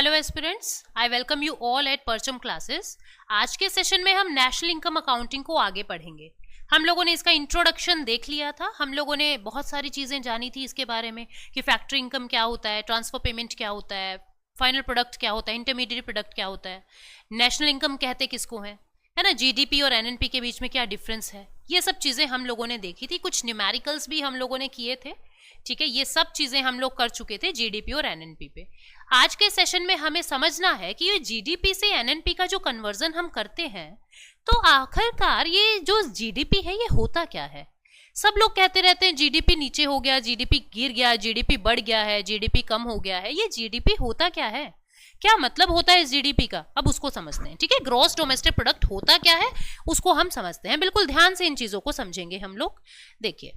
Hello aspirants, I welcome you all at परचम classes. आज के सेशन में हम नेशनल इनकम अकाउंटिंग को आगे पढ़ेंगे। हम लोगों ने इसका इंट्रोडक्शन देख लिया था, हम लोगों ने बहुत सारी चीज़ें जानी थी इसके बारे में कि फैक्ट्री इनकम क्या होता है, ट्रांसफर पेमेंट क्या होता है, फाइनल प्रोडक्ट क्या होता है, इंटरमीडिएट प्रोडक्ट क्या होता है, नेशनल इनकम कहते किसको है ना, जीडीपी और एनएनपी के बीच में क्या डिफरेंस है, ये सब चीज़ें हम लोगों ने देखी थी। कुछ न्यूमेरिकल्स भी हम लोगों ने किए थे, ठीक है। ये सब चीज़ें हम लोग कर चुके थे जीडीपी और एनएनपी पे। आज के सेशन में हमें समझना है कि ये जीडीपी से एनएनपी का जो कन्वर्जन हम करते हैं, तो आखिरकार ये जो जीडीपी है ये होता क्या है। सब लोग कहते रहते हैं जीडीपी नीचे हो गया, जीडीपी गिर गया, जीडीपी बढ़ गया है, जीडीपी कम हो गया है। ये जीडीपी होता क्या है, क्या मतलब होता है इस जीडीपी का, अब उसको समझते हैं, ठीक है। ग्रॉस डोमेस्टिक प्रोडक्ट होता क्या है उसको हम समझते हैं। बिल्कुल ध्यान से इन चीजों को समझेंगे हम लोग। देखिए,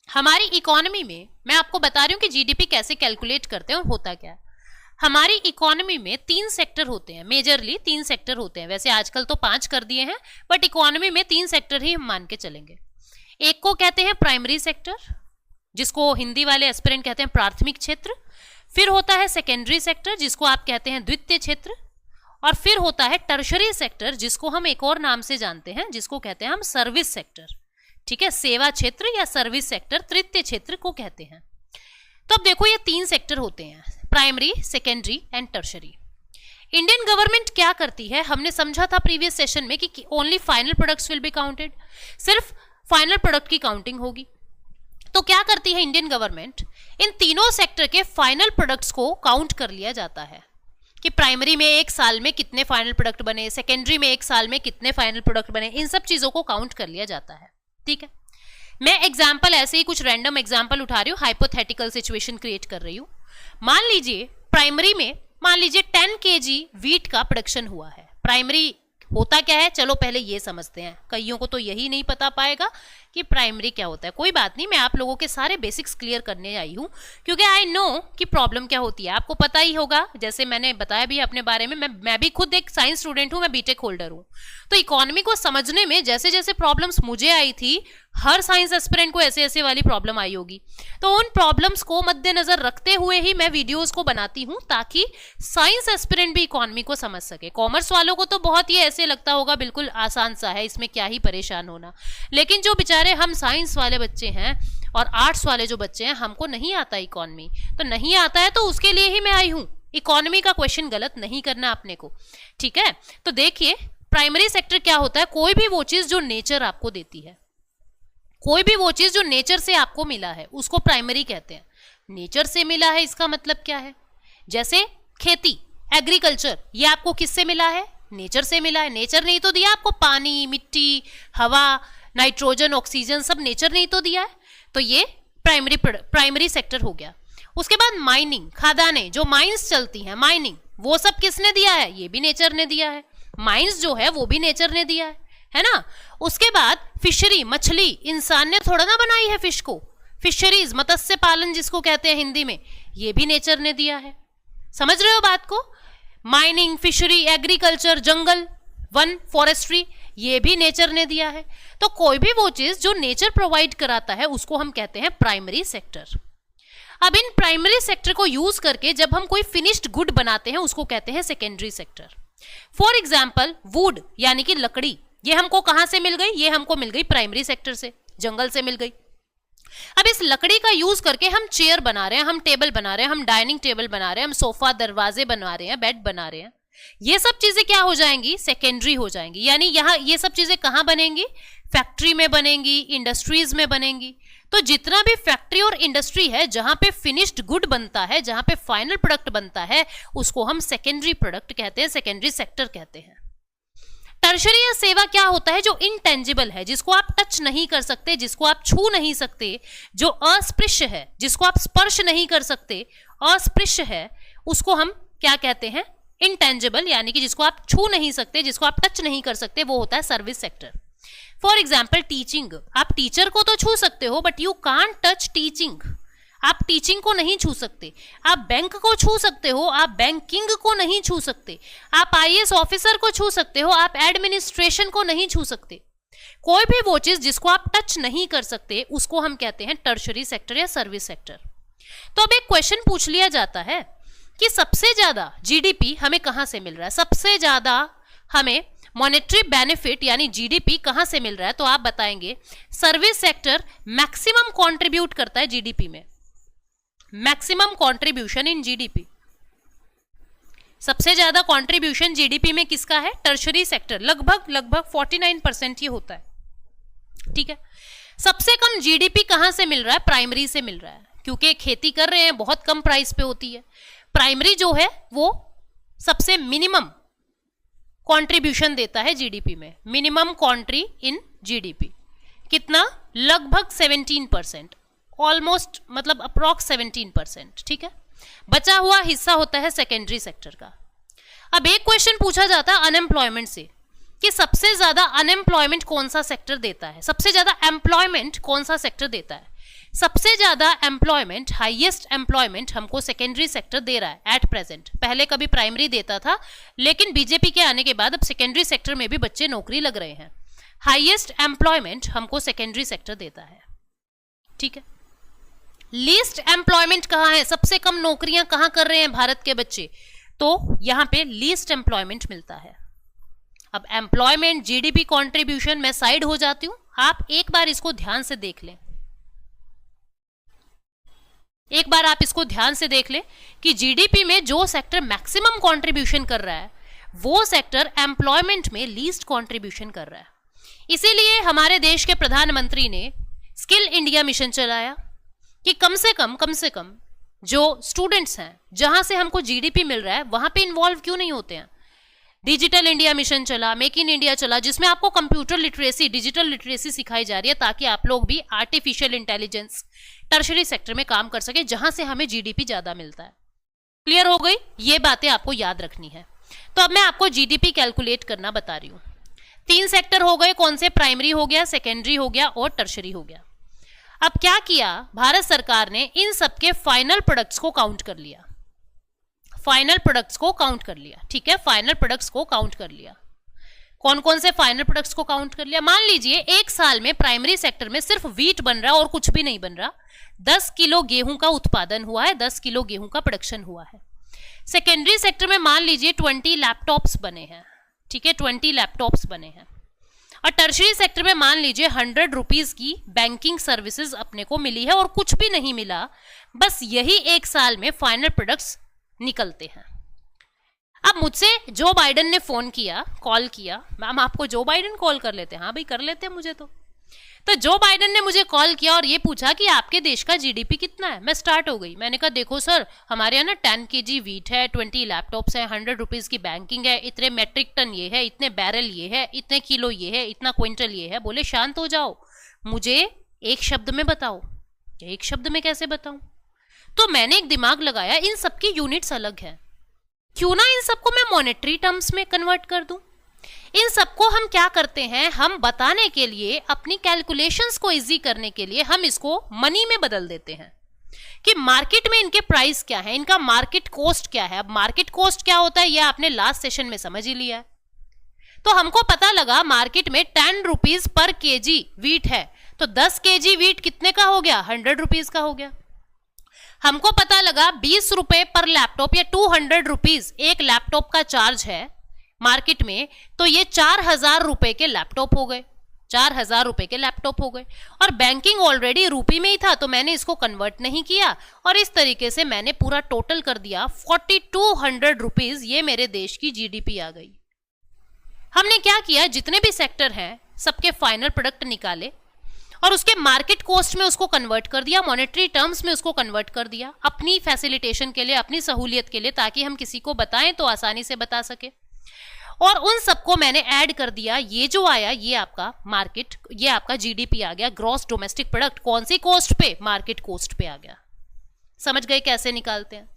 हमारी इकोनॉमी में मैं आपको बता रही हूँ कि जीडीपी कैसे कैलकुलेट करते हैं और होता क्या है। हमारी इकोनॉमी में 3 सेक्टर होते हैं, मेजरली 3 सेक्टर होते हैं। वैसे आजकल तो 5 कर दिए हैं, बट इकोनॉमी में 3 सेक्टर ही हम मान के चलेंगे। एक को कहते हैं प्राइमरी सेक्टर, जिसको हिंदी वाले एस्पिरेंट कहते हैं प्राथमिक क्षेत्र। फिर होता है सेकेंडरी सेक्टर, जिसको आप कहते हैं द्वितीय क्षेत्र। और फिर होता है टर्शरी सेक्टर, जिसको हम एक और नाम से जानते हैं, जिसको कहते हैं हम सर्विस सेक्टर, ठीक है। सेवा क्षेत्र या सर्विस सेक्टर तृतीय क्षेत्र को कहते हैं। तो अब देखो, ये 3 सेक्टर होते हैं, primary, secondary and tertiary. Indian government क्या करती है, हमने समझा था प्रीवियस सेशन में कि only final products will be counted, सिर्फ फाइनल प्रोडक्ट की काउंटिंग होगी। तो क्या करती है इंडियन गवर्नमेंट, इन तीनों सेक्टर के फाइनल प्रोडक्ट्स को काउंट कर लिया जाता है कि प्राइमरी में एक साल में कितने फाइनल प्रोडक्ट बने, सेकेंडरी में एक साल में कितने फाइनल प्रोडक्ट बने, इन सब चीजों को काउंट कर लिया जाता है, ठीक है। मैं एग्जाम्पल ऐसे ही कुछ रैंडम एग्जाम्पल उठा रही हूँ, हाइपोथेटिकल सिचुएशन क्रिएट कर रही हूँ। मान लीजिए प्राइमरी में, मान लीजिए 10 kg वीट का प्रोडक्शन हुआ है। प्राइमरी होता क्या है, चलो पहले ये समझते हैं। कईयों को तो यही नहीं पता पाएगा कि प्राइमरी क्या होता है। कोई बात नहीं, मैं आप लोगों के सारे बेसिक्स क्लियर करने आई हूँ, क्योंकि आई नो कि प्रॉब्लम क्या होती है। आपको पता ही होगा, जैसे मैंने बताया भी अपने बारे में, मैं भी खुद एक साइंस स्टूडेंट हूँ, मैं बीटेक होल्डर हूँ। तो इकोनॉमी को समझने में जैसे जैसे प्रॉब्लम्स मुझे आई थी, हर साइंस एस्पिरेंट को ऐसे ऐसे वाली प्रॉब्लम आई होगी। तो उन प्रॉब्लम्स को मद्देनजर रखते हुए ही मैं वीडियोस को बनाती हूँ, ताकि साइंस एस्पिरेंट भी इकोनॉमी को समझ सके। कॉमर्स वालों को तो बहुत ही ऐसे लगता होगा बिल्कुल आसान सा है, इसमें क्या ही परेशान होना। लेकिन जो बेचारे हम साइंस वाले बच्चे हैं और आर्ट्स वाले जो बच्चे हैं, हमको नहीं आता इकोनॉमी, तो नहीं आता है तो उसके लिए ही मैं आई हूँ। इकोनॉमी का क्वेश्चन गलत नहीं करना अपने को, ठीक है। तो देखिए, प्राइमरी सेक्टर क्या होता है, कोई भी वो चीज जो नेचर आपको देती है, कोई भी वो चीज जो नेचर से आपको मिला है, उसको प्राइमरी कहते हैं। नेचर से मिला है इसका मतलब क्या है, जैसे खेती, एग्रीकल्चर, ये आपको किससे मिला है, नेचर से मिला है। नेचर नहीं तो दिया आपको, पानी, मिट्टी, हवा, नाइट्रोजन, ऑक्सीजन, सब नेचर नहीं तो दिया है। तो ये प्राइमरी सेक्टर हो गया। उसके बाद माइनिंग, खदानें, जो माइंस चलती हैं, माइनिंग, वो सब किसने दिया है, ये भी नेचर ने दिया है। माइंस जो है वो भी नेचर ने दिया है ना। उसके बाद फिशरी, मछली, इंसान ने थोड़ा ना बनाई है फिश को। फिशरीज, मत्स्य पालन जिसको कहते हैं हिंदी में, ये भी नेचर ने दिया है। समझ रहे हो बात को। माइनिंग, फिशरी, एग्रीकल्चर, जंगल, वन, फॉरेस्ट्री, ये भी नेचर ने दिया है। तो कोई भी वो चीज जो नेचर प्रोवाइड कराता है, उसको हम कहते हैं प्राइमरी सेक्टर। अब इन प्राइमरी सेक्टर को यूज करके जब हम कोई फिनिश्ड गुड बनाते हैं, उसको कहते हैं secondary sector. For example, would यानी कि लकड़ी, ये हमको कहां से मिल गई, ये हमको मिल गई प्राइमरी सेक्टर से, जंगल से मिल गई। अब इस लकड़ी का यूज करके हम चेयर बना रहे हैं, हम टेबल बना रहे हैं, हम डाइनिंग टेबल बना रहे हैं, हम सोफा, दरवाजे बना रहे हैं, बेड बना रहे हैं। ये सब चीजें क्या हो जाएंगी, सेकेंडरी हो जाएंगी। यानी यहाँ ये सब चीजें कहाँ बनेंगी, फैक्ट्री में बनेंगी, इंडस्ट्रीज में बनेंगी। तो जितना भी फैक्ट्री और इंडस्ट्री है, जहां पे फिनिश्ड गुड बनता है, जहां पे फाइनल प्रोडक्ट बनता है, उसको हम सेकेंडरी प्रोडक्ट कहते हैं, सेकेंडरी सेक्टर कहते हैं। टर्शरी या सेवा क्या होता है, जो इनटेंजिबल है, जिसको आप टच नहीं कर सकते, जिसको आप छू नहीं सकते, जो अस्पृश्य है, जिसको आप स्पर्श नहीं कर सकते, अस्पृश्य है, उसको हम क्या कहते हैं, इनटेंजिबल, यानी कि जिसको आप छू नहीं सकते, जिसको आप टच नहीं कर सकते, वो होता है service sector. For example, teaching, आप टीचर को तो छू सकते हो, but you can't touch teaching, आप टीचिंग को नहीं छू सकते। आप बैंक को छू सकते हो, आप बैंकिंग को नहीं छू सकते। आप आईएएस ऑफिसर को छू सकते हो, आप एडमिनिस्ट्रेशन को नहीं छू सकते। कोई भी वो चीज जिसको आप टच नहीं कर सकते, उसको हम कहते हैं टर्शरी सेक्टर या सर्विस सेक्टर। तो अब एक क्वेश्चन पूछ लिया जाता है कि सबसे ज्यादा जीडीपी हमें कहां से मिल रहा है, सबसे ज्यादा हमें मॉनेटरी बेनिफिट यानी जीडीपी कहां से मिल रहा है, तो आप बताएंगे सर्विस सेक्टर मैक्सिमम कंट्रीब्यूट करता है जीडीपी में, मैक्सिमम कंट्रीब्यूशन इन जीडीपी। सबसे ज्यादा कंट्रीब्यूशन जीडीपी में किसका है, टर्शरी सेक्टर, लगभग 49% ये होता है, ठीक है। सबसे कम जीडीपी कहां से मिल रहा है, प्राइमरी से मिल रहा है, क्योंकि खेती कर रहे हैं, बहुत कम प्राइस पे होती है। प्राइमरी जो है वो सबसे मिनिमम कंट्रीब्यूशन देता है जीडीपी में, मिनिमम कंट्री इन जीडीपी कितना, लगभग 17%, ऑलमोस्ट मतलब अप्रॉक्स 17%, ठीक है। बचा हुआ हिस्सा होता है सेकेंडरी सेक्टर का। अब एक क्वेश्चन पूछा जाता है अनएम्प्लॉयमेंट से कि सबसे ज्यादा अनएम्प्लॉयमेंट कौन सा सेक्टर देता है, सबसे ज्यादा एम्प्लॉयमेंट कौन सा सेक्टर देता है। सबसे ज्यादा एम्प्लॉयमेंट, हाईएस्ट एम्प्लॉयमेंट हमको सेकेंडरी सेक्टर दे रहा है एट प्रेजेंट। पहले कभी प्राइमरी देता था, लेकिन बीजेपी के आने के बाद अब सेकेंडरी सेक्टर में भी बच्चे नौकरी लग रहे हैं। हाईएस्ट एम्प्लॉयमेंट हमको सेकेंडरी सेक्टर देता है, ठीक है। लीस्ट एम्प्लॉयमेंट कहाँ है, सबसे कम नौकरियां कहाँ कर रहे हैं भारत के बच्चे, तो यहां पे लीस्ट एम्प्लॉयमेंट मिलता है। अब एम्प्लॉयमेंट, जीडीपी कंट्रीब्यूशन, मैं साइड हो जाती हूं, आप एक बार इसको ध्यान से देख लें, एक बार आप इसको ध्यान से देख लें कि जीडीपी में जो सेक्टर मैक्सिमम कंट्रीब्यूशन कर रहा है वो सेक्टर एम्प्लॉयमेंट में लीस्ट कंट्रीब्यूशन कर रहा है। इसीलिए हमारे देश के प्रधानमंत्री ने स्किल इंडिया मिशन चलाया कि कम से कम जो स्टूडेंट्स हैं, जहां से हमको जीडीपी मिल रहा है वहां पे इन्वॉल्व क्यों नहीं होते हैं। डिजिटल इंडिया मिशन चला, मेक इन इंडिया चला, जिसमें आपको कंप्यूटर लिटरेसी, डिजिटल लिटरेसी सिखाई जा रही है ताकि आप लोग भी आर्टिफिशियल इंटेलिजेंस टर्शरी सेक्टर में काम कर सके, जहां से हमें जीडीपी ज्यादा मिलता है। क्लियर हो गई, ये बातें आपको याद रखनी है। तो अब मैं आपको जीडीपी कैलकुलेट करना बता रही हूं। 3 सेक्टर हो गए, कौन से, प्राइमरी हो गया, सेकेंडरी हो गया और टर्शरी हो गया। अब क्या किया भारत सरकार ने, इन सबके फाइनल प्रोडक्ट्स को काउंट कर लिया, फाइनल प्रोडक्ट्स को काउंट कर लिया, ठीक है। फाइनल प्रोडक्ट्स को काउंट कर लिया, कौन कौन से फाइनल प्रोडक्ट्स को काउंट कर लिया। मान लीजिए एक साल में प्राइमरी सेक्टर में सिर्फ व्हीट बन रहा है और कुछ भी नहीं बन रहा, 10 किलो गेहूं का उत्पादन हुआ है, 10 किलो गेहूं का प्रोडक्शन हुआ है। सेकेंडरी सेक्टर में मान लीजिए 20 लैपटॉप्स बने हैं, ठीक है, 20 लैपटॉप्स बने हैं। और टर्शरी सेक्टर में मान लीजिए 100 रुपीज की बैंकिंग सर्विसेज अपने को मिली है और कुछ भी नहीं मिला, बस यही एक साल में फाइनल प्रोडक्ट्स निकलते हैं। अब मुझसे जो बाइडेन ने फोन किया, कॉल किया, मैम आपको जो बाइडेन कॉल कर लेते हैं, हाँ भाई कर लेते हैं मुझे तो जो बाइडेन ने मुझे कॉल किया और ये पूछा कि आपके देश का जीडीपी कितना है। मैं स्टार्ट हो गई, मैंने कहा देखो सर, हमारे यहाँ ना 10 kg व्हीट है, 20 लैपटॉप्स है, 100 रुपीज की बैंकिंग है, इतने मेट्रिक टन ये है, इतने बैरल ये है, इतने किलो ये है, इतना क्विंटल ये है। बोले शांत हो जाओ, मुझे एक शब्द में बताओ। एक शब्द में कैसे बताऊं? तो मैंने एक दिमाग लगाया, इन सबकी यूनिट्स अलग हैं, क्यों ना इन सबको मैं मॉनेटरी टर्म्स में कन्वर्ट कर दूं। इन सबको हम क्या करते हैं, हम बताने के लिए, अपनी कैलकुलेशंस को इजी करने के लिए हम इसको मनी में बदल देते हैं कि मार्केट में इनके प्राइस क्या है, इनका मार्केट कॉस्ट क्या है। अब मार्केट कॉस्ट क्या होता है ये आपने लास्ट सेशन में समझ ही लिया है। तो हमको पता लगा मार्केट में 10 रुपीज पर केजी व्हीट है, तो 10 kg व्हीट कितने का हो गया, 100 रुपीज का हो गया। हमको पता लगा 20 रुपए पर लैपटॉप या 200 रुपीज एक लैपटॉप का चार्ज है मार्केट में, तो ये 4000 रुपए के लैपटॉप हो गए, 4000 रुपए के लैपटॉप हो गए। और बैंकिंग ऑलरेडी रूपी में ही था, तो मैंने इसको कन्वर्ट नहीं किया और इस तरीके से मैंने पूरा टोटल कर दिया 4200 रुपीज, ये मेरे देश की जीडीपी आ गई। हमने क्या किया, जितने भी सेक्टर हैं सबके फाइनल प्रोडक्ट निकाले और उसके मार्केट कॉस्ट में उसको कन्वर्ट कर दिया, मॉनेटरी टर्म्स में उसको कन्वर्ट कर दिया, अपनी फैसिलिटेशन के लिए, अपनी सहूलियत के लिए, ताकि हम किसी को बताएं तो आसानी से बता सके। और उन सबको मैंने ऐड कर दिया, ये जो आया ये आपका मार्केट, ये आपका जीडीपी आ गया, ग्रॉस डोमेस्टिक प्रोडक्ट। कौन सी कॉस्ट पे, मार्केट कॉस्ट पे आ गया। समझ गए कैसे निकालते हैं।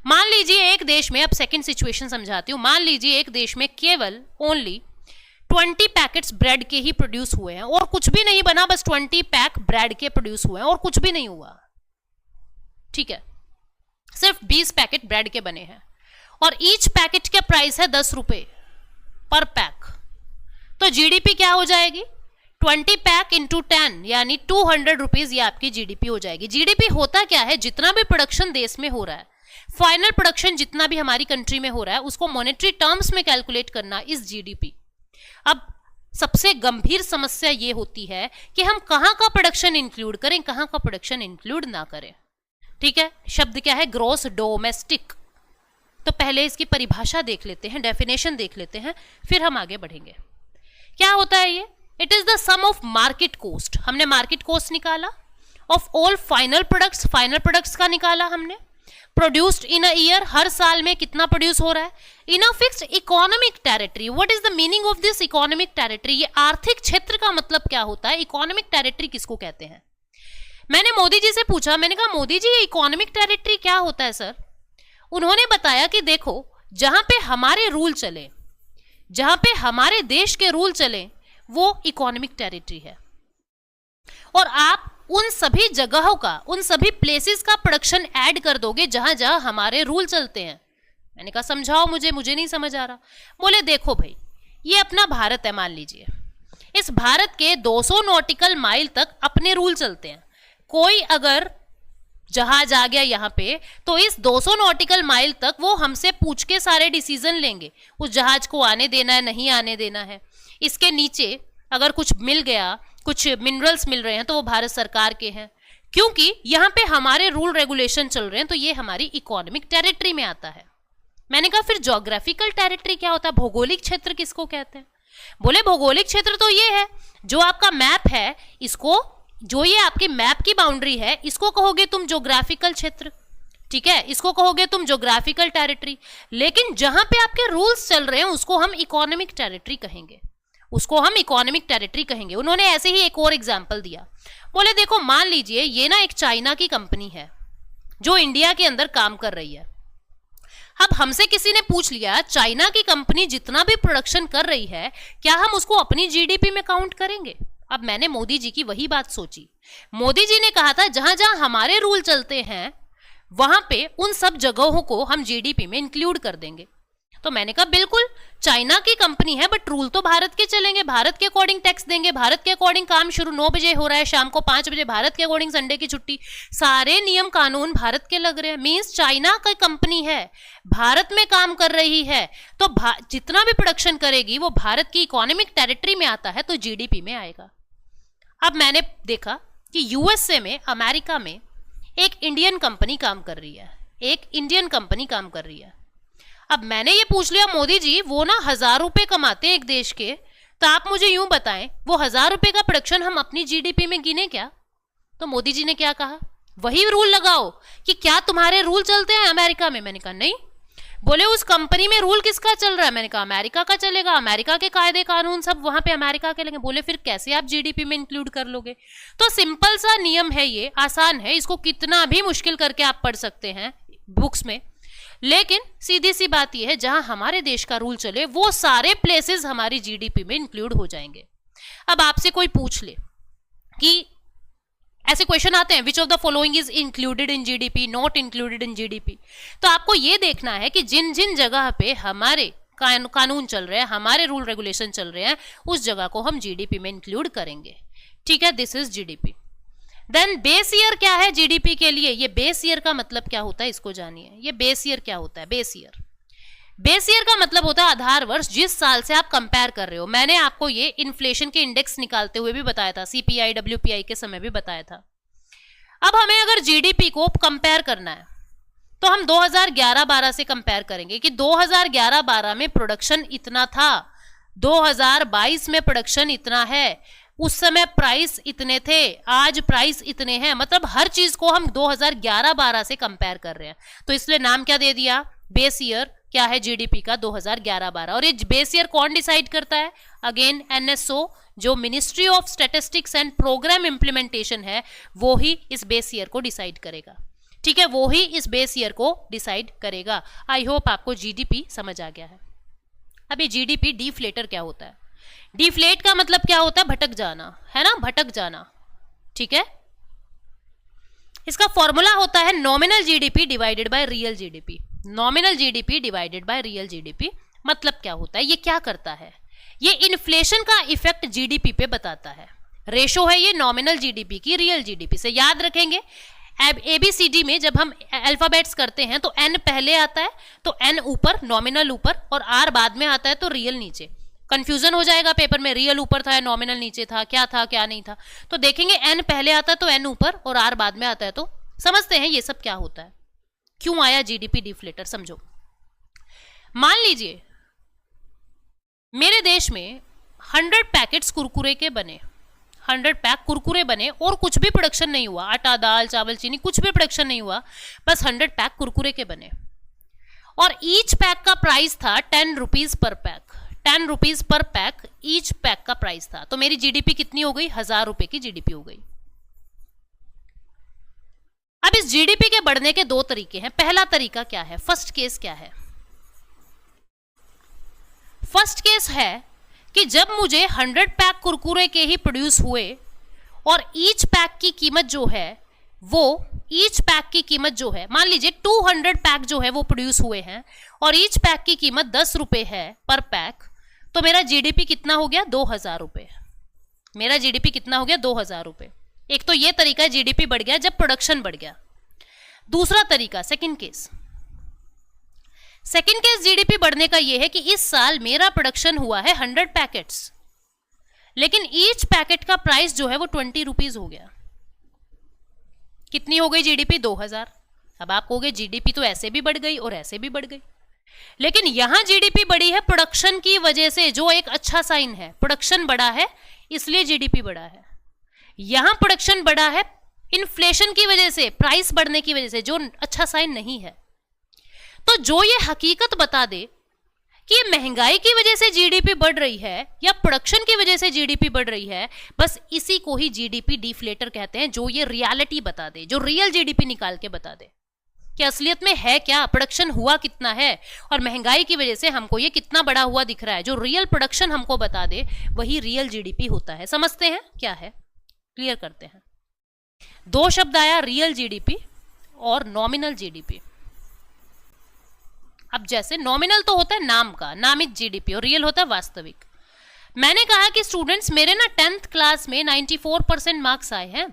मान लीजिए एक देश में, अब सेकंड सिचुएशन समझाती हूं, मान लीजिए एक देश में केवल ओनली 20 पैकेट्स ब्रेड के ही प्रोड्यूस हुए हैं और कुछ भी नहीं बना, बस 20 पैक ब्रेड के प्रोड्यूस हुए हैं और कुछ भी नहीं हुआ, ठीक है, सिर्फ 20 पैकेट ब्रेड के बने हैं और ईच पैकेट का प्राइस है 10 रुपए पर पैक। तो जीडीपी क्या हो जाएगी, 20 पैक इंटू 10 यानी 200 रुपीज, ये आपकी जीडीपी हो जाएगी। जीडीपी होता क्या है, जितना भी प्रोडक्शन देश में हो रहा है फाइनल प्रोडक्शन जितना भी हमारी कंट्री में हो रहा है उसको मॉनेटरी टर्म्स में कैलकुलेट करना इज जीडीपी। अब सबसे गंभीर समस्या ये होती है कि हम कहाँ का प्रोडक्शन इंक्लूड करें, कहाँ का प्रोडक्शन इंक्लूड ना करें। ठीक है, शब्द क्या है? Gross domestic. तो पहले इसकी परिभाषा देख लेते हैं, डेफिनेशन देख लेते हैं, फिर हम आगे बढ़ेंगे। क्या होता है ये? It is the sum of market cost. हमने मार्केट कॉस्ट निकाला, of all final products, final products का निकाला हमने, प्रोड्यूस्ड इन अ ईयर, हर साल में कितना प्रोड्यूस हो रहा है, in a fixed economic territory. What is the meaning of this economic territory? ये आर्थिक क्षेत्र का मतलब क्या होता है? इकोनॉमिक टेरिटरी किसको कहते हैं? मैंने मोदी जी से पूछा, मैंने कहा मोदी जी ये इकोनॉमिक टेरिटरी क्या होता है सर? उन्होंने बताया कि देखो, जहां पे हमारे रूल चले, जहां पे हमारे देश के रूल चले, वो इकोनॉमिक टेरिटरी है। और आप उन सभी जगहों का, उन सभी प्लेसेस का प्रोडक्शन ऐड कर दोगे जहां जहां हमारे रूल चलते हैं। मैंने कहा समझाओ मुझे नहीं समझ आ रहा। बोले देखो भाई, ये अपना भारत है, मान लीजिए इस भारत के 200 नॉटिकल माइल तक अपने रूल चलते हैं। कोई अगर जहाज आ गया यहाँ पे, तो इस 200 नॉटिकल माइल तक वो हमसे पूछ के सारे डिसीजन लेंगे, उस जहाज को आने देना है नहीं आने देना है। इसके नीचे अगर कुछ मिल गया, कुछ मिनरल्स मिल रहे हैं, तो वो भारत सरकार के हैं, क्योंकि यहाँ पे हमारे रूल रेगुलेशन चल रहे हैं, तो ये हमारी इकोनॉमिक टेरिटरी में आता है। मैंने कहा फिर ज्योग्राफिकल टेरिटरी क्या होता है? भौगोलिक क्षेत्र किसको कहते हैं? बोले भौगोलिक क्षेत्र तो ये है जो आपका मैप है, इसको, जो ये आपके मैप की बाउंड्री है, इसको कहोगे तुम ज्योग्राफिकल क्षेत्र। ठीक है, इसको कहोगे तुम ज्योग्राफिकल टेरिटरी। लेकिन जहां पे आपके रूल्स चल रहे हैं उसको हम इकोनॉमिक टेरिटरी कहेंगे, उसको हम इकोनॉमिक टेरिटरी कहेंगे। उन्होंने ऐसे ही एक और एग्जांपल दिया। बोले देखो, मान लीजिए ये ना एक चाइना की कंपनी है जो इंडिया के अंदर काम कर रही है। अब हमसे किसी ने पूछ लिया, चाइना की कंपनी जितना भी प्रोडक्शन कर रही है, क्या हम उसको अपनी जीडीपी में काउंट करेंगे? अब मैंने मोदी जी की वही बात सोची। मोदी जी ने कहा था जहां जहां हमारे रूल चलते हैं वहां पे उन सब जगहों को हम जीडीपी में इंक्लूड कर देंगे। तो मैंने कहा बिल्कुल, चाइना की कंपनी है बट रूल तो भारत के चलेंगे, भारत के अकॉर्डिंग टैक्स देंगे, भारत के अकॉर्डिंग काम शुरू 9 बजे हो रहा है, शाम को 5 बजे, भारत के अकॉर्डिंग संडे की छुट्टी, सारे नियम कानून भारत के लग रहे हैं। मींस चाइना की कंपनी है, भारत में काम कर रही है, तो जितना भी प्रोडक्शन करेगी वो भारत की इकोनॉमिक टेरिटरी में आता है, तो जीडीपी में आएगा। अब मैंने देखा कि यूएसए में, अमेरिका में एक इंडियन कंपनी काम कर रही है, एक इंडियन कंपनी काम कर रही है। अब मैंने ये पूछ लिया, मोदी जी वो ना 1000 रुपए कमाते हैं एक देश के, तो आप मुझे यूं बताएं वो 1000 रुपए का प्रोडक्शन हम अपनी जीडीपी में गिने क्या? तो मोदी जी ने क्या कहा, वही रूल लगाओ कि क्या तुम्हारे रूल चलते हैं अमेरिका में? मैंने कहा नहीं। बोले उस कंपनी में रूल किसका चल रहा है? मैंने कहा अमेरिका का चलेगा, अमेरिका के कायदे कानून सब वहां पे अमेरिका के लगे। बोले फिर कैसे आप जीडीपी में इंक्लूड कर लोगे? तो सिंपल सा नियम है, ये आसान है, इसको कितना भी मुश्किल करके आप पढ़ सकते हैं बुक्स में, लेकिन सीधी सी बात यह है जहां हमारे देश का रूल चले वो सारे प्लेसेस हमारी जीडीपी में इंक्लूड हो जाएंगे। अब आपसे कोई पूछ ले कि ऐसे क्वेश्चन आते हैं, विच of the following is included in GDP, not included in GDP, तो आपको ये देखना है कि जिन जिन जगह पे हमारे कानून चल रहे हैं, हमारे रूल रेगुलेशन चल रहे हैं, उस जगह को हम जीडीपी में इंक्लूड करेंगे। ठीक है, this is GDP. Then base year क्या है जीडीपी के लिए? ये बेस ईयर का मतलब क्या होता है इसको जानिए। ये बेस ईयर क्या होता है? बेस ईयर, बेस ईयर का मतलब होता है आधार वर्ष, जिस साल से आप कंपेयर कर रहे हो। मैंने आपको ये इन्फ्लेशन के इंडेक्स निकालते हुए भी बताया था, सीपीआई डब्ल्यूपीआई के समय भी बताया था। अब हमें अगर जीडीपी को कंपेयर करना है तो हम 2011-12 से कंपेयर करेंगे कि 2011-12 में प्रोडक्शन इतना था, 2022 में प्रोडक्शन इतना है, उस समय प्राइस इतने थे, आज प्राइस इतने हैं। मतलब हर चीज को हम 2011-12 से कंपेयर कर रहे हैं, तो इसलिए नाम क्या दे दिया? बेस ईयर क्या है जीडीपी का? 2011-12। और ये बेस ईयर कौन डिसाइड करता है? अगेन एनएसओ, जो ministry of statistics and programme implementation है, वो ही इस बेस ईयर को डिसाइड करेगा। ठीक है, वो ही इस बेस ईयर को डिसाइड करेगा। आई होप आपको जीडीपी समझ आ गया है। अभी जीडीपी डिफ्लेटर क्या होता है? डिफ्लेट का मतलब क्या होता है? भटक जाना, है ना, भटक जाना। ठीक है, इसका फॉर्मूला होता है nominal GDP divided by real GDP. Nominal GDP divided by real GDP मतलब क्या होता है? ये क्या करता है? ये इन्फ्लेशन का इफेक्ट जीडीपी पे बताता है। रेशो है ये नॉमिनल जीडीपी की रियल जीडीपी से, याद रखेंगे। ABCD में जब हम अल्फाबेट्स करते हैं तो N पहले आता है, तो N ऊपर, नॉमिनल ऊपर, और R बाद में आता है तो रियल नीचे। कंफ्यूजन हो जाएगा पेपर में, रियल ऊपर था या नॉमिनल नीचे था क्या नहीं था। तो देखेंगे N पहले आता है तो N ऊपर और R बाद में आता है। तो समझते हैं ये सब क्या होता है, क्यों आया जीडीपी डिफ्लेटर, समझो। मान लीजिए मेरे देश में 100 पैकेट्स कुरकुरे के बने, 100 पैक कुरकुरे बने और कुछ भी प्रोडक्शन नहीं हुआ, आटा दाल चावल चीनी कुछ भी प्रोडक्शन नहीं हुआ, बस 100 पैक कुरकुरे के बने। और ईच पैक का प्राइस था 10 रुपीज पर पैक, 10 रुपीज पर पैक ईच पैक का प्राइस था। तो मेरी जीडीपी कितनी हो गई, 1000 रुपए की जीडीपी हो गई। अब इस जीडीपी के बढ़ने के दो तरीके हैं। पहला तरीका क्या है, फर्स्ट केस क्या है? फर्स्ट केस है कि जब मुझे 100 पैक कुरकुरे के ही प्रोड्यूस हुए और ईच पैक की कीमत जो है वो, ईच पैक की कीमत जो है, मान लीजिए 200 पैक जो है वो प्रोड्यूस हुए हैं और ईच पैक की कीमत 10 रुपए है पर पैक, तो मेरा जीडीपी कितना हो गया, 2000 रुपए। मेरा जीडीपी कितना हो गया, 2000 रुपए। एक तो ये तरीका है, जीडीपी बढ़ गया जब प्रोडक्शन बढ़ गया। दूसरा तरीका, second case. Second case GDP बढ़ने का यह है कि इस साल मेरा प्रोडक्शन हुआ है 100 पैकेट्स, लेकिन ईच पैकेट का प्राइस जो है वो 20 रुपीज हो गया। कितनी हो गई जीडीपी, 2000। अब आप कहोगे जीडीपी तो ऐसे भी बढ़ गई और ऐसे भी बढ़ गई, लेकिन यहां जीडीपी बढ़ी है प्रोडक्शन की वजह से, जो एक अच्छा साइन है। प्रोडक्शन बढ़ा है इसलिए जीडीपी बढ़ा है। यहां प्रोडक्शन बढ़ा है इन्फ्लेशन की वजह से, प्राइस बढ़ने की वजह से, जो अच्छा साइन नहीं है। तो जो ये हकीकत बता दे कि ये महंगाई की वजह से जीडीपी बढ़ रही है या प्रोडक्शन की वजह से जीडीपी बढ़ रही है, बस इसी को ही जीडीपी डिफ्लेटर कहते हैं। जो ये रियलिटी बता दे, जो रियल जीडीपी निकाल के बता दे कि असलियत में है क्या, प्रोडक्शन हुआ कितना है और महंगाई की वजह से हमको ये कितना बड़ा हुआ दिख रहा है। जो रियल प्रोडक्शन हमको बता दे वही रियल जीडीपी होता है। समझते हैं क्या है, क्लियर करते हैं। दो शब्द आया, रियल जीडीपी और नॉमिनल जीडीपी। अब जैसे नॉमिनल तो होता है नाम का, नामित जीडीपी, और रियल होता है वास्तविक। मैंने कहा कि स्टूडेंट्स मेरे ना 10th क्लास में 94% मार्क्स आए हैं।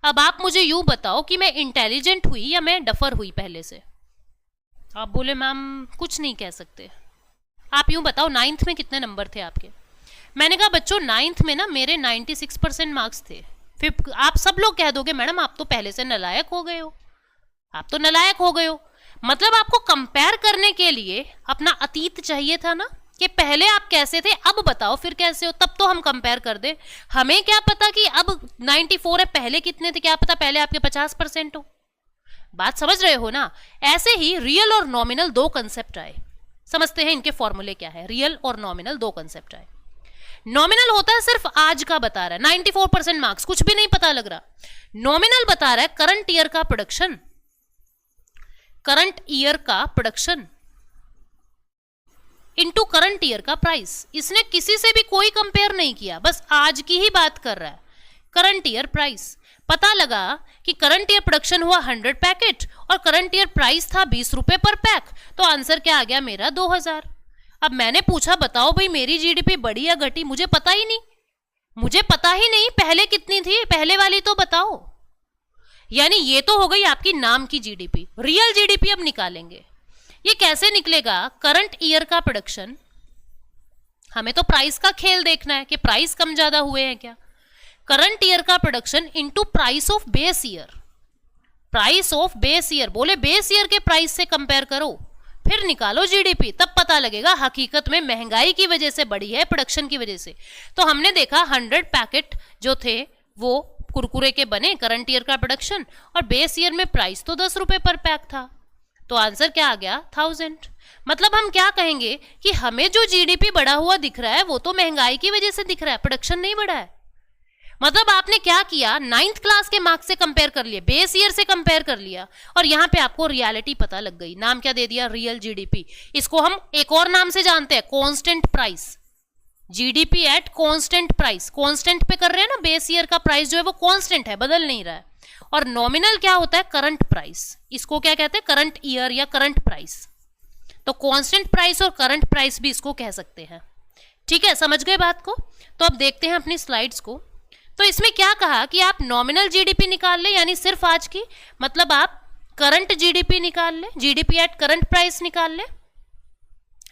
अब आप मुझे यूं बताओ कि मैं इंटेलिजेंट हुई या मैं डफर हुई पहले से। आप बोले मैम कुछ नहीं कह सकते, आप यूं बताओ 9th में कितने नंबर थे आपके। मैंने कहा बच्चों 9th में ना मेरे 96% मार्क्स थे। फिर आप सब लोग कह दोगे मैडम आप तो पहले से नालायक हो गए हो, आप तो नालायक हो गए हो। मतलब आपको कंपेयर करने के लिए अपना अतीत चाहिए था ना, कि पहले आप कैसे थे अब बताओ फिर कैसे हो, तब तो हम कंपेयर कर दे। हमें क्या पता कि अब 94 है, पहले कितने थे, क्या पता पहले आपके 50% हो। बात समझ रहे हो ना। ऐसे ही रियल और नॉमिनल दो कंसेप्ट आए। समझते हैं इनके फॉर्मूले क्या है। रियल और नॉमिनल दो कंसेप्ट आए। नॉमिनल होता है सिर्फ आज का बता रहा है, 94% मार्क्स, कुछ भी नहीं पता लग रहा। नॉमिनल बता रहा है करंट ईयर का प्रोडक्शन, करंट ईयर का प्रोडक्शन इनटू करंट ईयर का प्राइस। इसने किसी से भी कोई कंपेयर नहीं किया, बस आज की ही बात कर रहा है। करंट ईयर प्राइस, पता लगा कि करंट ईयर प्रोडक्शन हुआ 100 पैकेट और करंट ईयर प्राइस था 20 रुपए पर पैक, तो आंसर क्या आ गया मेरा, 2000। अब मैंने पूछा बताओ भाई मेरी जीडीपी बढ़ी या घटी, मुझे पता ही नहीं, मुझे पता ही नहीं पहले कितनी थी, पहले वाली तो बताओ। यानी ये तो हो गई आपकी नाम की जीडीपी। रियल जीडीपी अब निकालेंगे। ये कैसे निकलेगा, करंट ईयर का प्रोडक्शन, हमें तो प्राइस का खेल देखना है कि प्राइस कम ज्यादा हुए हैं क्या। करंट ईयर का production into price of base year, price of base year, बोले बेस ईयर के प्राइस से कंपेयर करो फिर निकालो जीडीपी, तब पता लगेगा हकीकत में महंगाई की वजह से बढ़ी है प्रोडक्शन की वजह से। तो हमने देखा 100 पैकेट जो थे वो कुरकुरे के बने, करंट ईयर का प्रोडक्शन, और बेस ईयर में प्राइस तो 10 रुपए पर पैक था, तो आंसर क्या आ गया, 1000। मतलब हम क्या कहेंगे कि हमें जो जीडीपी बढ़ा हुआ दिख रहा है वो तो महंगाई की वजह से दिख रहा है, प्रोडक्शन नहीं बढ़ा है। मतलब आपने क्या किया, 9th क्लास के मार्क्स से कंपेयर कर लिए, बेस ईयर से कंपेयर कर लिया, और यहां पे आपको रियलिटी पता लग गई। नाम क्या दे दिया, रियल जीडीपी। इसको हम एक और नाम से जानते हैं, constant price. GDP at constant price, constant पे कर रहे हैं ना, बेस ईयर का प्राइस जो है वो कांस्टेंट है, बदल नहीं रहा है। और नॉमिनल क्या होता है, करंट प्राइस। इसको क्या कहते हैं, करंट ईयर या करंट प्राइस। तो कांस्टेंट प्राइस और करंट प्राइस भी इसको कह सकते हैं। ठीक है, समझ गए बात को। तो अब देखते हैं अपनी स्लाइड्स को। तो इसमें क्या कहा कि आप नॉमिनल जीडीपी निकाल ले, यानी सिर्फ आज की, मतलब आप करंट जीडीपी निकाल ले, जीडीपी एट करंट प्राइस निकाल ले,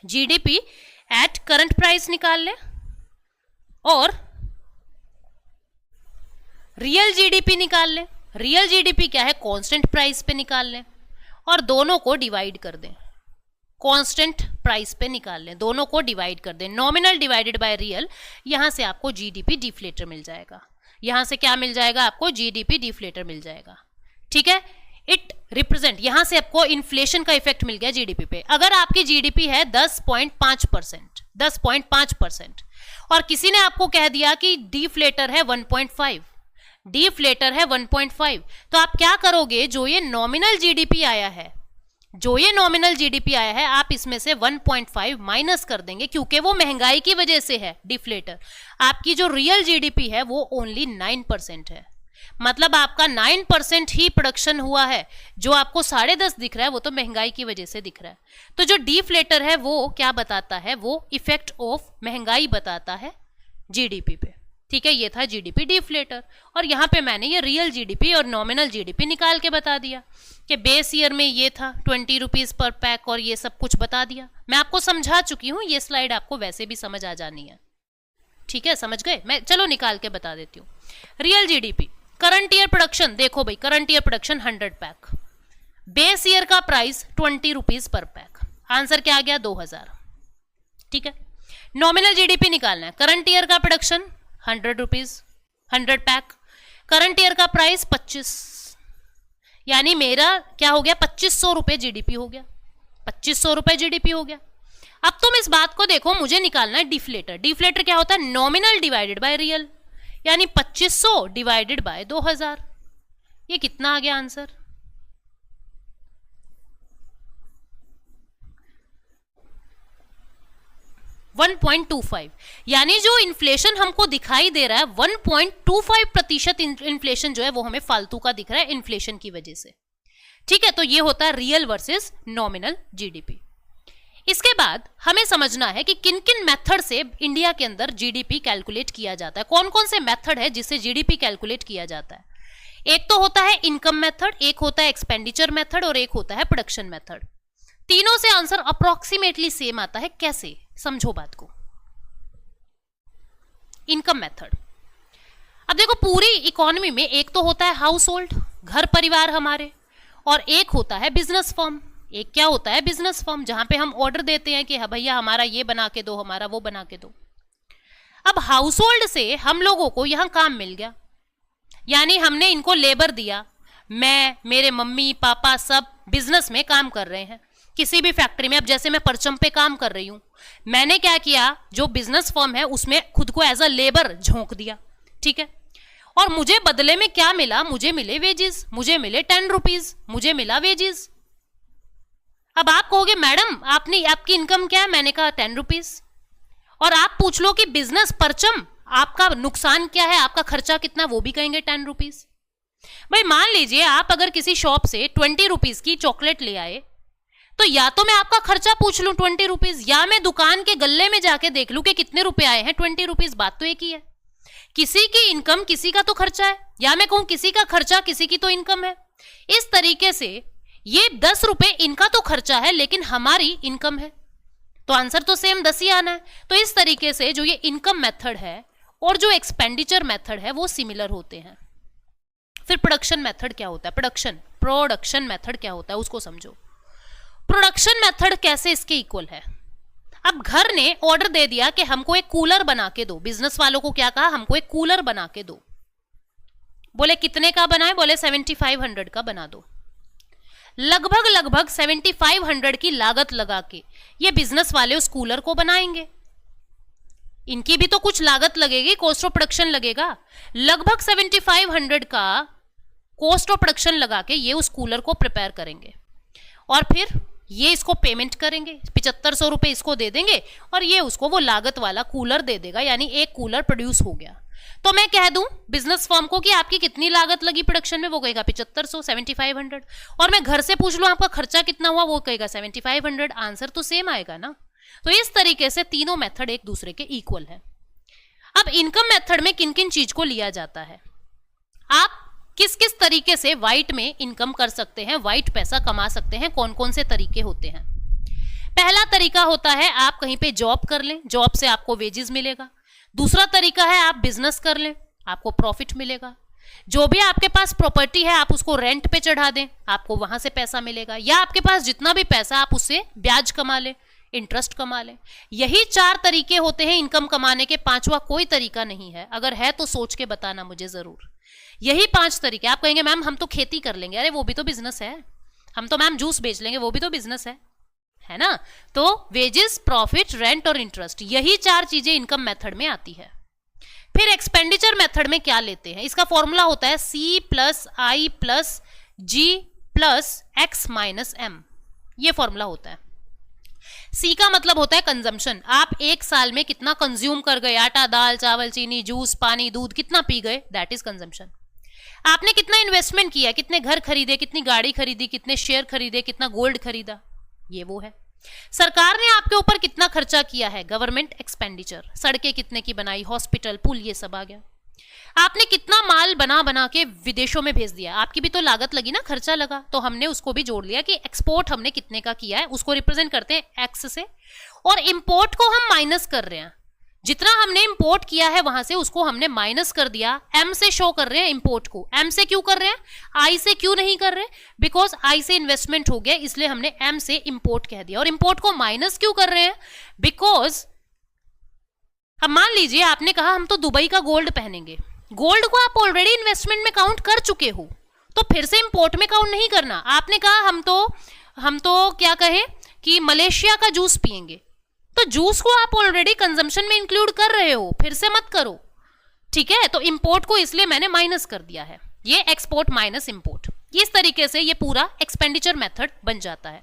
जीडीपी एट करंट प्राइस निकाल ले, और रियल जीडीपी निकाल ले। रियल जीडीपी क्या है, कांस्टेंट प्राइस पे निकाल लें और दोनों को डिवाइड कर दें, कांस्टेंट प्राइस पे निकाल लें, दोनों को डिवाइड कर दें, नॉमिनल डिवाइडेड बाय रियल, यहां से आपको जीडीपी डिफ्लेटर मिल जाएगा। यहां से क्या मिल जाएगा आपको, जीडीपी डिफ्लेटर मिल जाएगा। ठीक है, इट रिप्रेजेंट, यहां से आपको इन्फ्लेशन का इफेक्ट मिल गया जीडीपी पे। अगर आपकी जीडीपी है 10.5%, 10.5%, और किसी ने आपको कह दिया कि डिफ्लेटर है 1.5, डिफ्लेटर है 1.5, तो आप क्या करोगे, जो ये नॉमिनल जीडीपी आया है, जो ये नॉमिनल जीडीपी आया है, आप इसमें से 1.5 माइनस कर देंगे, क्योंकि वो महंगाई की वजह से है डिफ्लेटर। आपकी जो रियल जीडीपी है वो ओनली 9% है, मतलब आपका 9% ही प्रोडक्शन हुआ है। जो आपको 10.5 दिख रहा है वो तो महंगाई की वजह से दिख रहा है। तो जो डिफ्लेटर है वो क्या बताता है, वो इफेक्ट ऑफ महंगाई बताता है जीडीपी पे। ठीक है, ये था जीडीपी डिफ्लेटर, और यहाँ पे मैंने ये रियल जीडीपी और नॉमिनल जीडीपी निकाल के बता दिया कि बेस ईयर में ये था 20 रुपीज पर पैक, और ये सब कुछ बता दिया। मैं आपको समझा चुकी हूँ, ये स्लाइड आपको वैसे भी समझ आ जानी है। ठीक है, समझ गए? मैं चलो निकाल के बता देती हूँ। Real GDP, current year production, देखो भाई current year production 100 pack, base year का प्राइस 20 रुपीज पर पैक, आंसर क्या आ गया 2000। ठीक है, नॉमिनल जीडीपी निकालना है, करंट ईयर का production 100 rupees, 100 pack, current year का प्राइस 25, यानी मेरा क्या हो गया, 2500 रुपए जीडीपी हो गया, 2500 रुपए जीडीपी हो गया। अब तुम इस बात को देखो, मुझे निकालना है डिफ्लेटर। डिफ्लेटर क्या होता है, नॉमिनल डिवाइडेड बाय रियल, यानी 2500 डिवाइडेड बाय 2000, ये कितना आ गया आंसर, 1.25, यानी जो इन्फ्लेशन हमको दिखाई दे रहा है 1.25% इन्फ्लेशन जो है वो हमें फालतू का दिख रहा है इन्फ्लेशन की वजह से। ठीक है, तो ये होता है रियल वर्सेस नॉमिनल जीडीपी। इसके बाद हमें समझना है कि किन किन मेथड से इंडिया के अंदर जीडीपी कैलकुलेट किया जाता है, कौन कौन से मेथड है जिससे जीडीपी कैलकुलेट किया जाता है। एक तो होता है इनकम मेथड, एक होता है एक्सपेंडिचर मेथड, और एक होता है प्रोडक्शन मेथड। तीनों से आंसर अप्रोक्सीमेटली सेम आता है। कैसे, समझो बात को। इनकम मेथड, अब देखो पूरी इकोनॉमी में एक तो होता है हाउस होल्ड, घर परिवार हमारे, और एक होता है बिजनेस फर्म। एक क्या होता है, बिजनेस फर्म, जहां पे हम ऑर्डर देते हैं कि हाँ भैया हमारा ये बना के दो, हमारा वो बना के दो। अब हाउस होल्ड से हम लोगों को यहां काम मिल गया, यानी हमने इनको लेबर दिया, मैं, मेरे मम्मी पापा सब बिजनेस में काम कर रहे हैं किसी भी फैक्ट्री में। अब जैसे मैं परचम पे काम कर रही हूं, मैंने क्या किया, जो बिजनेस फर्म है उसमें खुद को एज अ लेबर झोंक दिया। ठीक है, और मुझे बदले में क्या मिला, मुझे मिले वेजेस, मुझे मिले 10 रुपीज, मुझे मिला वेजेस। अब आप कहोगे मैडम आपने, आपकी इनकम क्या है, मैंने कहा 10 रुपीज, और आप पूछ लो कि बिजनेस परचम आपका नुकसान क्या है, आपका खर्चा कितना, वो भी कहेंगे 10 रुपीज। भाई मान लीजिए आप अगर किसी शॉप से 20 रुपीज की चॉकलेट ले आए, तो या तो मैं आपका खर्चा पूछ लूं 20 रुपीज, या मैं दुकान के गल्ले में जाके देख लूं कि कितने रुपए आए हैं 20 रुपीज। बात तो एक ही है, किसी की इनकम किसी का तो खर्चा है, या मैं कहूं किसी का खर्चा किसी की तो इनकम है। इस तरीके से ये 10 रुपए इनका तो खर्चा है लेकिन हमारी इनकम है, तो आंसर तो सेम 10 ही आना है। तो इस तरीके से जो ये इनकम मेथड है और जो एक्सपेंडिचर मेथड है वो सिमिलर होते हैं। फिर प्रोडक्शन मेथड क्या होता है, प्रोडक्शन मेथड क्या होता है उसको समझो। प्रोडक्शन मेथड कैसे इसके इक्वल है। अब घर ने ऑर्डर दे दिया कि हमको एक कूलर बना के दो, बिजनेस वालों को क्या कहा, हमको एक कूलर बना के दो। बोले कितने का बनाए, बोले 7500 का बना दो। लगभग 7500 की लागत लगा के ये बिजनेस वाले उस कूलर को बनाएंगे। इनकी भी तो कुछ लागत लगेगी, कॉस्ट ऑफ प्रोडक्शन लगेगा। लगभग 7500 का कॉस्ट ऑफ प्रोडक्शन लगा के ये उस कूलर को प्रिपेयर करेंगे, और फिर ये इसको पेमेंट करेंगे, 7500 रुपए इसको दे देंगे, और ये उसको वो लागत वाला कूलर दे देगा, यानी एक कूलर प्रोड्यूस हो गया। तो मैं कह दूं बिजनेस फर्म को कि आपकी कितनी लागत लगी प्रोडक्शन में, वो कहेगा 7500, 7500, और मैं घर से पूछ लूं आपका खर्चा कितना हुआ, वो कहेगा 7500, आंसर तो सेम आएगा ना। तो इस तरीके से तीनों मेथड एक दूसरे के इक्वल है। अब इनकम मेथड में किन किन चीज को लिया जाता है, आप किस किस तरीके से व्हाइट में इनकम कर सकते हैं, व्हाइट पैसा कमा सकते हैं, कौन कौन से तरीके होते हैं। पहला तरीका होता है आप कहीं पे जॉब कर लें, जॉब से आपको वेजेस मिलेगा। दूसरा तरीका है आप बिजनेस कर लें, आपको प्रॉफिट मिलेगा। जो भी आपके पास प्रॉपर्टी है आप उसको रेंट पे चढ़ा दें, आपको वहां से पैसा मिलेगा। या आपके पास जितना भी पैसा आप उससे ब्याज कमा लें, इंटरेस्ट कमा लें। यही 4 तरीके होते हैं इनकम कमाने के, 5वां कोई तरीका नहीं है। अगर है तो सोच के बताना मुझे जरूर। यही 5 तरीके। आप कहेंगे मैम हम तो खेती कर लेंगे, अरे वो भी तो बिजनेस है। हम तो मैम जूस बेच लेंगे, वो भी तो बिजनेस है ना। तो वेजेस, प्रॉफिट, रेंट और इंटरेस्ट, यही 4 चीजें इनकम मेथड में आती है। फिर एक्सपेंडिचर मेथड में क्या लेते हैं, इसका फॉर्मूला होता है C+I+G+X-M। ये फॉर्मूला होता है। सी का मतलब होता है कंजम्पशन, आप एक साल में कितना कंज्यूम कर गए, आटा, दाल, चावल, चीनी, जूस, पानी, दूध कितना पी गए, दैट इज कंजम्पशन। आपने कितना इन्वेस्टमेंट किया, कितने घर खरीदे, कितनी गाड़ी खरीदी, कितने शेयर खरीदे, कितना गोल्ड खरीदा, ये वो है। सरकार ने आपके ऊपर कितना खर्चा किया है, गवर्नमेंट एक्सपेंडिचर। सड़कें कितने की बनाई, हॉस्पिटल, पुल, ये सब आ गया। आपने कितना माल बना बना के विदेशों में भेज दिया, आपकी भी तो लागत लगी ना, खर्चा लगा, तो हमने उसको भी जोड़ लिया कि एक्सपोर्ट हमने कितने का किया है, उसको रिप्रेजेंट करते हैं एक्स से। और इंपोर्ट को हम माइनस कर रहे हैं, जितना हमने इंपोर्ट किया है वहां से उसको हमने माइनस कर दिया, एम से शो कर रहे हैं इंपोर्ट को। एम से क्यों कर रहे हैं, आई से क्यों नहीं कर रहे, बिकॉज आई से इन्वेस्टमेंट हो गया, इसलिए हमने एम से इंपोर्ट कह दिया। और इंपोर्ट को माइनस क्यों कर रहे हैं, बिकॉज अब मान लीजिए आपने कहा हम तो दुबई का गोल्ड पहनेंगे, गोल्ड को आप ऑलरेडी इन्वेस्टमेंट में काउंट कर चुके हो, तो फिर से इंपोर्ट में काउंट नहीं करना। आपने कहा हम तो क्या कहें कि मलेशिया का जूस पिएंगे, तो जूस को आप ऑलरेडी कंजम्पशन में इंक्लूड कर रहे हो, फिर से मत करो, ठीक है। तो इंपोर्ट को इसलिए मैंने माइनस कर दिया है, ये एक्सपोर्ट माइनस इंपोर्ट। इस तरीके से ये पूरा एक्सपेंडिचर मेथड बन जाता है।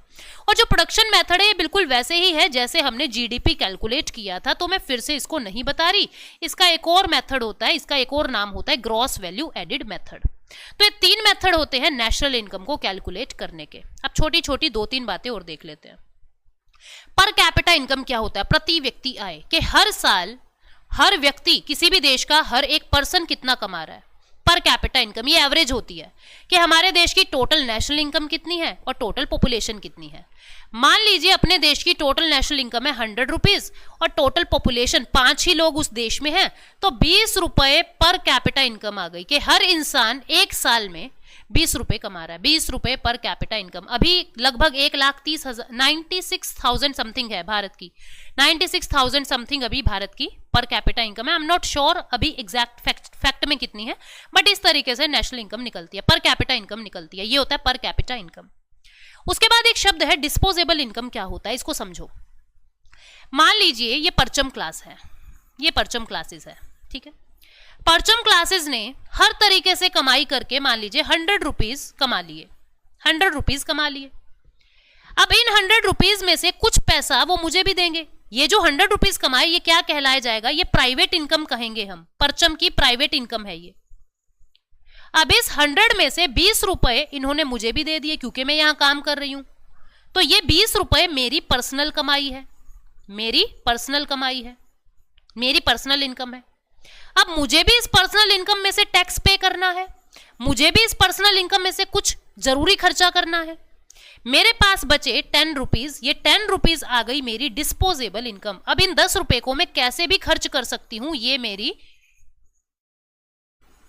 और जो प्रोडक्शन मेथड है ये बिल्कुल वैसे ही है जैसे हमने जीडीपी कैलकुलेट किया था, तो मैं फिर से इसको नहीं बता रही। इसका एक और मेथड होता है, इसका एक और नाम होता है ग्रॉस वैल्यू एडिड मेथड। तो ये 3 मेथड होते हैं नेशनल इनकम को कैलकुलेट करने के। अब छोटी छोटी 2-3 बातें और देख लेते हैं। पर कैपिटा इनकम क्या होता है, प्रति व्यक्ति आय, कि हर साल हर व्यक्ति किसी भी देश का हर एक पर्सन कितना कमा रहा है। पर कैपिटा इनकम ये एवरेज होती है कि हमारे देश की टोटल नेशनल इनकम कितनी है और टोटल पॉपुलेशन कितनी है। मान लीजिए अपने देश की टोटल नेशनल इनकम है 100 रुपीज और टोटल पॉपुलेशन 5 ही लोग उस देश में हैं, तो 20 रुपए पर कैपिटा इनकम आ गई कि हर इंसान एक साल में 20 रुपए कमा रहा है। 20 रुपए पर कैपिटा इनकम अभी लगभग 1,30,000 96,000 समथिंग है भारत की, 96,000 समथिंग अभी भारत की पर कैपिटा इनकम है। आई एम नॉट श्योर अभी एग्जैक्ट फैक्ट में कितनी है, बट इस तरीके से नेशनल इनकम निकलती है, पर कैपिटा इनकम निकलती है। ये होता है पर कैपिटा इनकम। उसके बाद एक शब्द है डिस्पोजेबल इनकम। क्या होता है इसको समझो। मान लीजिए ये परचम क्लास है, ये परचम क्लासेस है, ठीक है। परचम क्लासेस ने हर तरीके से कमाई करके मान लीजिए 100 रुपीज कमा लिए, 100 रुपीज कमा लिए। अब इन 100 रुपीज में से कुछ पैसा वो मुझे भी देंगे। ये जो 100 रुपीज कमाए ये क्या कहलाया जाएगा, ये प्राइवेट इनकम कहेंगे हम, परचम की प्राइवेट इनकम है ये। अब इस 100 में से 20 रुपए इन्होंने मुझे भी दे दिए क्योंकि मैं यहां काम कर रही हूं, तो ये 20 रुपए मेरी पर्सनल कमाई है, मेरी पर्सनल कमाई है, मेरी पर्सनल इनकम है। अब मुझे भी इस पर्सनल इनकम में से टैक्स पे करना है, मुझे भी इस पर्सनल इनकम में से कुछ जरूरी खर्चा करना है। मेरे पास बचे 10 रुपीज, ये 10 रुपीज आ गई मेरी डिस्पोजेबल इनकम। अब इन 10 रुपए को मैं कैसे भी खर्च कर सकती हूं, ये मेरी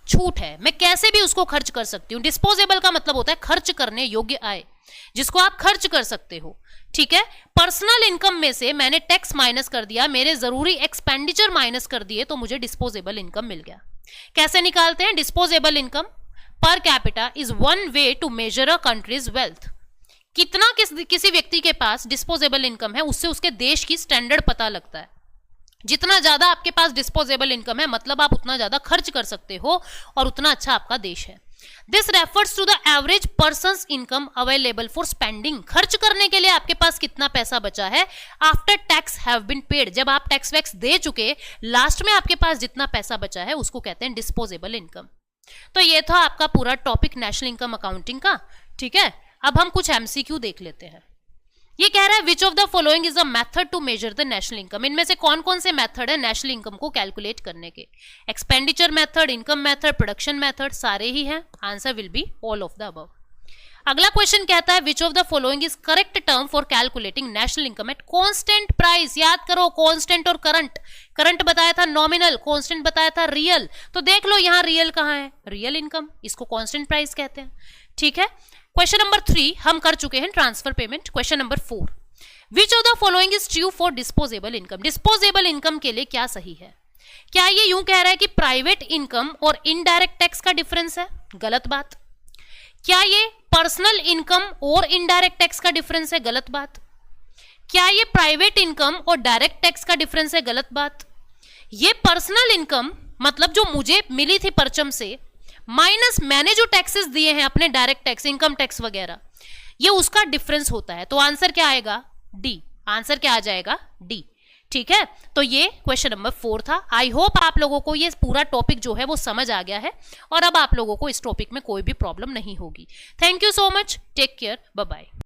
छूट है, मैं कैसे भी उसको खर्च कर सकती हूँ। डिस्पोजेबल का मतलब होता है खर्च करने योग्य आय, जिसको आप खर्च कर सकते हो, ठीक है। पर्सनल इनकम में से मैंने टैक्स माइनस कर दिया, मेरे जरूरी एक्सपेंडिचर माइनस कर दिए, तो मुझे डिस्पोजेबल इनकम मिल गया। कैसे निकालते हैं disposable income? Per capita is one way to measure a country's wealth. कितना किसी व्यक्ति के पास डिस्पोजेबल इनकम है, उससे उसके देश की स्टैंडर्ड पता लगता है। जितना ज्यादा आपके पास डिस्पोजेबल इनकम है, मतलब आप उतना ज्यादा खर्च कर सकते हो और उतना अच्छा आपका देश है। This refers to the average person's income available for spending. खर्च करने के लिए आपके पास कितना पैसा बचा है after tax have been paid. जब आप टैक्स वैक्स दे चुके, लास्ट में आपके पास जितना पैसा बचा है उसको कहते हैं डिस्पोजेबल इनकम। तो ये था आपका पूरा टॉपिक नेशनल इनकम अकाउंटिंग का, ठीक है। अब हम कुछ एमसीक्यू देख लेते हैं। ये कह रहा है which of the following is a method to measure the national income. इनमें से कौन कौन से मेथड है नेशनल इनकम को कैलकुलेट करने के? Expenditure method, income method, production method, सारे ही हैं। Answer will be all of the above. अगला क्वेश्चन कहता है which of the following is correct term for calculating national income at constant price. याद करो कांस्टेंट और करंट। करंट बताया था नॉमिनल, कांस्टेंट बताया था रियल। तो देख लो यहाँ रियल कहाँ है, रियल इनकम, इसको कांस्टेंट प्राइस कहते हैं। ठीक है, क्वेश्चन नंबर 3 हम कर चुके हैं, transfer payment. Question number 4 which of the following is true for disposable income. Disposable income के लिए क्या सही है? क्या ये यूं कह रहा है कि प्राइवेट इनकम और इनडायरेक्ट टैक्स का डिफरेंस है? गलत बात। क्या ये पर्सनल इनकम और इनडायरेक्ट टैक्स का डिफरेंस है? गलत बात। क्या ये प्राइवेट इनकम और डायरेक्ट टैक्स का डिफरेंस है? गलत बात। ये पर्सनल इनकम मतलब जो मुझे मिली थी परचम से माइनस मैंने जो टैक्सेस दिए हैं अपने डायरेक्ट टैक्स, इनकम टैक्स वगैरह, ये उसका डिफरेंस होता है। तो आंसर क्या आएगा? डी। आंसर क्या आ जाएगा? डी। ठीक है, तो ये क्वेश्चन नंबर 4 था। आई होप आप लोगों को ये पूरा टॉपिक जो है वो समझ आ गया है और अब आप लोगों को इस टॉपिक में कोई भी प्रॉब्लम नहीं होगी। Thank you so much, take care, bye bye.